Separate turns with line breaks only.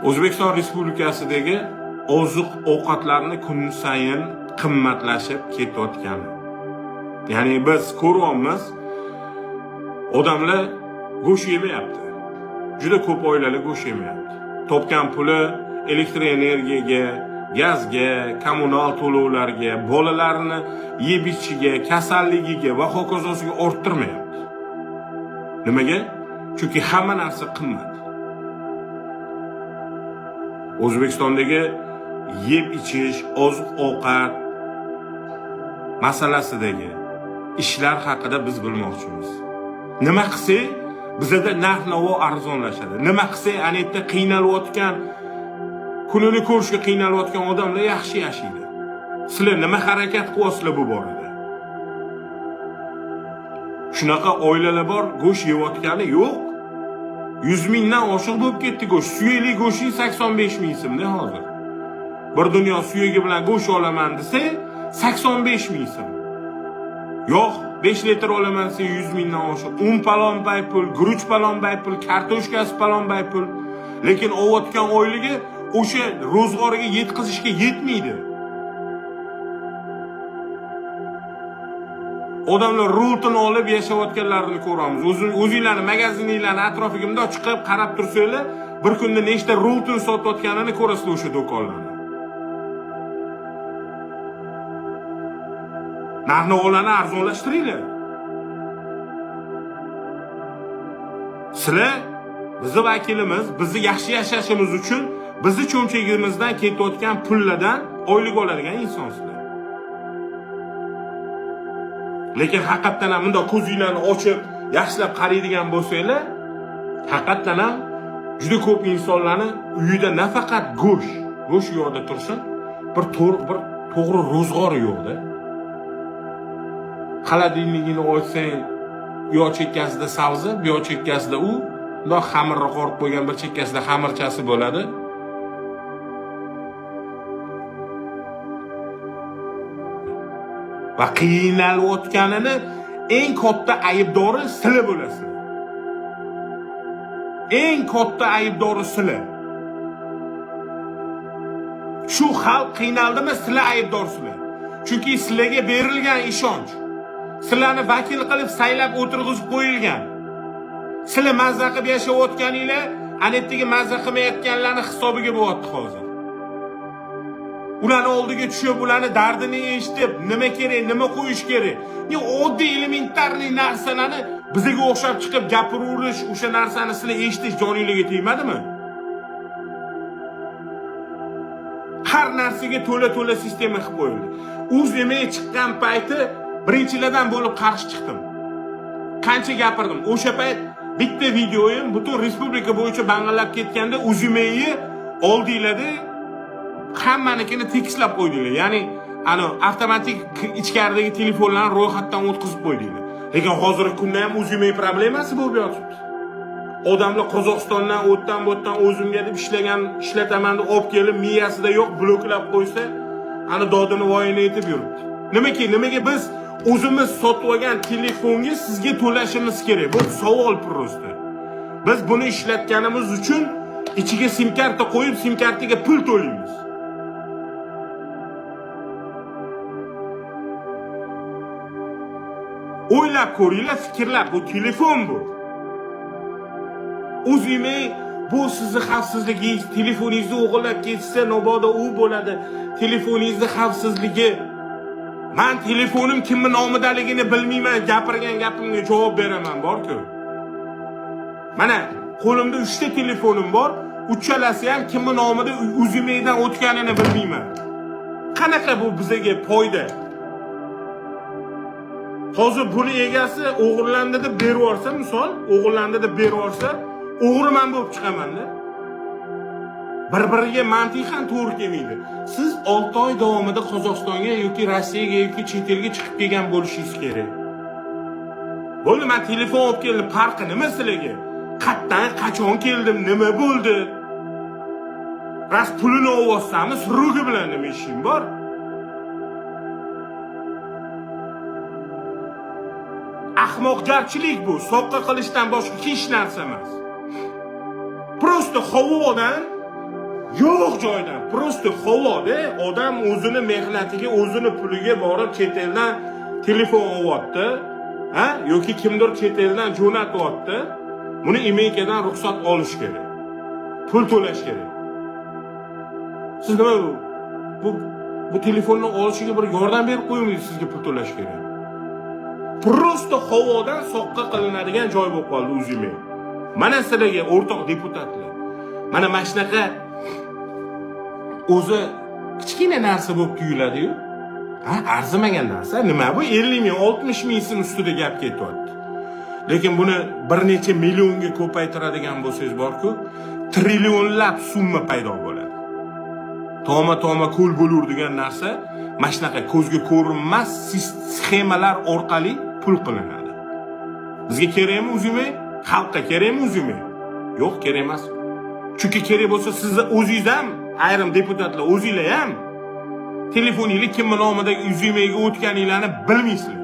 O'zbekiston Respublikasidagi oziq-ovqatlarni kun sayin qimmatlashib ketayotgani. Ya'ni biz ko'ryapmiz, odamlar go'sht yemayapti. Juda ko'p oilalar go'sht yemayapti. Topgan puli elektr energiyaga, gazga, kommunal to'lovlarga, bolalarni yeb ichiga, kasalligiga va hokazosiga orttirmayapti. Nimaga? Chunki hamma narsa qimmat. O'zbekistondagi yeb ichish, oziq-ovqat masalasidagi ishlar haqida biz bilmoqchimiz. Nima qilsak, bizda narx-navo arzonlashadi. Nima qilsak, anetda qiynalayotgan, kunini ko'rishga qiynalayotgan odamlar yaxshi yashaydi. Sizlar nima harakat qilyapsizlar bu borada? Shunaqa oilalar bor, go'sht yeyotgani yo'q. 100 mingdan oshiq bo'lib ketdi go'sht. Suyakli go'shting 85 ming so'mda hozir. Bir dunyo suyagi bilan go'sht olaman desa, 85 ming so'm. Yo'q, 5 litr olaman desa 100 mingdan oshiq. Un palon pul, guruch palon pul, kartoshkasi palon pul. Lekin ovotgan oilaga o'sha ro'zg'origa yetkazishga yetmaydi. Odamlar rultini olib yashayotganlarini ko'ramiz. O'zinglarni magazininglarni atrofiga bundoq chiqib qarab tursanglar, bir kunda nechta rultin sotayotganini ko'rasizlar o'sha do'konlarda. Narx-navolarni arzonlashtiringlar. Sizlar bizning vakilimiz, bizni yaxshi yashashimiz uchun bizni cho'mchagimizdan ketayotgan pullardan oylik oladigan insonsizlar. Lekin haqiqatan ham bundoq ko'zinglarni ochib, yaxshilab qaraydigan bo'lsanglar, haqiqatan ham juda ko'p insonlarning uyida nafaqat go'sht yo'qda tursin, bir to'g'ri ro'zg'ori yo'qda. Xolodilnigini ochsang, u yoq chekkasida sabzi, bu yoq chekkasida u, bundoq xamirni qorib qo'ygan bir chekkasida xamirchasi bo'ladi. Va qiynalayotganini eng katta aybdori sizlar bo'lasizlar. Eng katta aybdori sizlar. Shu xalq qiynaldimi, sizlar aybdorsizlar. Chunki sizlarga berilgan ishonch, sizlarni vakil qilib saylab o'tirg'izib qo'yilgan. Sizlar mazza qilib yashayotganinglar, anetdagi mazza qilmayotganlarni hisobiga bo'lyapti hozir. Ularni oldiga tushib, ularni dardini eshitib, nima kerak, nima qo'yish kerak. Oddiy elementarniy narsalarni bizga o'xshab chiqib gapirish, o'sha narsani sizlar eshitish joningizga tegmadimi? Har narsaga to'la sistema qilib qo'yildi. O'zimga chiqqan payti birinchilardan bo'lib qarshi chiqdim. Qancha gapirdim. O'sha payt bitta videoyim butun respublika bo'yicha bang'alab ketganda o'zimni oldinglarda hammanikini tekislab qo'ydinglar. Ya'ni avtomatik ichkaridagi telefonlarni ro'yxatdan o'tkazib qo'ydinglar. Lekin hozirgi kunda ham o'zimga problemasi bo'lib yotibdi. Odamlar Qozog'istondan o'tdan o'zimga deb ishlataman deb olib kelib, miyasida yo'q bloklab qo'ysa, dodini voyini etib yuribdi. Nimaga biz o'zimiz sotib olgan telefonga sizga to'lashimiz kerak? Bu savol prosta. Biz buni ishlatganimiz uchun ichiga sim karta qo'yib, sim kartaga pul to'laymiz. O'ylab ko'ringlar, fikrlab, bu telefon bu. O'zimga bu sizni xavfsizligingiz, telefoningizni o'g'irlab ketsa, nobodo u bo'ladi. Telefoningizni xavfsizligi. Men telefonim kimning nomidaligini bilmayman, gapirgan gapimga javob beraman, bor-ku. Mana qo'limda 3 ta telefonim bor, uchalasi ham kimning nomida o'zimdan o'tganini bilmayman. Qanaqa bu bizga foyda? Hozir buni egasi o'g'irlandi deb berib yuborsa, misol, o'g'irlandi deb berib yuborsa, o'g'riman bo'lib chiqaman-da. Bir-biriga mantiqan to'g'ri kelmaydi. Siz 6 oy davomida Qozog'istonga yoki Rossiyaga yoki chet elga chiqib kelgan bo'lishingiz kerak. Bo'ldi, men telefon olib keldim, farqi nima sizlarga? Qayerdan, qachon keldim, nima bo'ldi? Ras pulini olsamiz, rugi bilan nima ishim bor? Ahmoqgarchilik bu, soqqa qilishdan boshqa hech narsa emas. Prosta havodan yo'q joydan, prosta havoda odam o'zini mehnatiga, o'zini puliga borib chet eldan telefon olyapti, ha, yoki kimdir chet eldan jo'natyapti. Buni Amerikadan ruxsat olish kerak. Pul to'lash kerak. Siz nima bu telefonni olishiga bir yordam berib qo'ying, sizga pul to'lash kerak. Prosta havodan soqqa qilinadigan joy bo'lib qoldi o'zimga. Mana sizlarga o'rtoq deputatlar. Mana shunaqa o'zi kichkina narsa bo'lib tuyuladi-yu. Ha, arzimagan narsa. Nima bu 50 ming, 60 ming so'm ustida gap ketyapti. Lekin buni bir necha millionga ko'paytiradigan bo'lsangiz bor-ku, trillionlab summa paydo bo'ladi. Toma ko'l bo'lurdigan narsa mana shunaqa ko'zga ko'rinmas sxemalar orqali pul qilinadi. Bizga kerakmi o'zingmi? Xalqqa kerakmi o'zingmi? Yo'q, kerak emas. Chunki kerak bo'lsa sizni o'zingiz ham, ayrim deputatlar o'zingizlar ham telefoningizga kim nomiga 100 mingga o'tganinglarni bilmaysizlar.